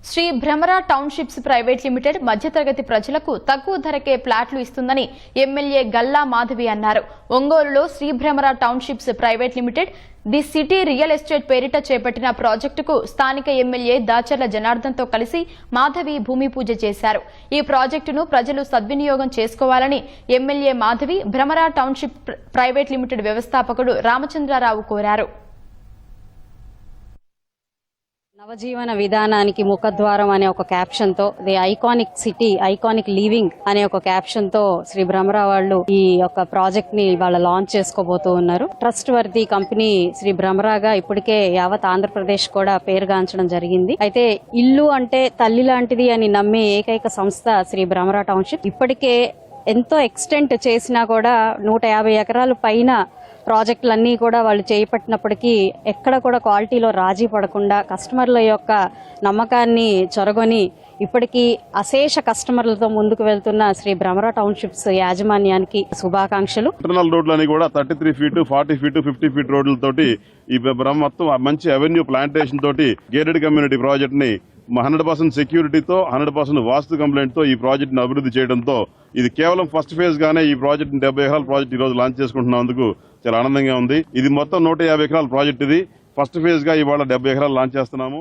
Shri Bhramara townships private limited మధ్యతరగతి ప్రజలకు తక్కువ ధరకే ప్లాట్లు ఇస్తుందని ఎమ్మెల్యే గల్లా మాధవి అన్నారు. ఒంగోలులో Sri Bhramara townships private limited the city real estate పేరిట చేపట్టిన ప్రాజెక్టుకు స్థానిక ఎమ్మెల్యే దాచర్ల జనార్దన్తో కలిసి మాధవి భూమి పూజ చేశారు. ఈ ప్రాజెక్టును ప్రజలు సద్వినియోగం చేసుకోవాలని MLA Madhavi Bhramara township private limited వ్యవస్థాపకుడు రామచంద్రరావు కోరారు. నవజీవన విధానానికి ముఖద్వారం అనే ఒక క్యాప్షన్ తో the iconic city iconic living అనే ఒక క్యాప్షన్ తో శ్రీ భ్రమర వాళ్ళు ఈ యొక్క ప్రాజెక్ట్ ని వాళ్ళ లాంచ్ చేసుకోబోతూ ఉన్నారు. ట్రస్ట్ వర్ది కంపెనీ శ్రీ భ్రమరగా ఇప్పటికే యావత్ ఆంధ్రప్రదేశ్ కూడా పేరుగాంచడం జరిగింది. అయితే ఇల్లు అంటే తల్లి లాంటిది అని నమ్మే ఏకైక సంస్థ శ్రీ భ్రమర టౌన్షిప్. ఇప్పటికే ఎంతో ఎక్స్టెంట్ చేసినా కూడా 150 ఎకరాల పైన ప్రాజెక్టులన్నీ కూడా వాళ్ళు చేపట్టినప్పటికీ ఎక్కడ కూడా క్వాలిటీలో రాజీ పడకుండా కస్టమర్ల యొక్క నమ్మకాన్ని చొరగొని ఇప్పటికీ అశేష కస్టమర్లతో ముందుకు వెళ్తున్న శ్రీ భ్రమర టౌన్షిప్స్ యాజమాన్యానికి శుభాకాంక్షలు. ఇంటర్నల్ రోడ్లని కూడా 33 ఫీట్ 40 ఫీట్ 50 ఫీట్ రోడ్లతోటి ఈ మొత్తం మంచి అవెన్యూ ప్లాంటేషన్ తోటి గేటెడ్ కమ్యూనిటీ ప్రాజెక్ట్ ని 100% సెక్యూరిటీతో 100% వాస్తు కంప్లైంట్ తో ఈ ప్రాజెక్ట్ ని అభివృద్ధి చేయడంతో ఇది కేవలం ఫస్ట్ ఫేజ్ గానే ఈ ప్రాజెక్ట్ 70 ఎకరాల ప్రాజెక్ట్ ఈ రోజు లాంచ్ చేసుకుంటున్నందుకు చాలా ఆనందంగా ఉంది. ఇది మొత్తం 150 ఎకరాల ప్రాజెక్ట్. ఇది ఫస్ట్ ఫేజ్ గా ఇవాళ 70 ఎకరాలు లాంచ్ చేస్తున్నాము.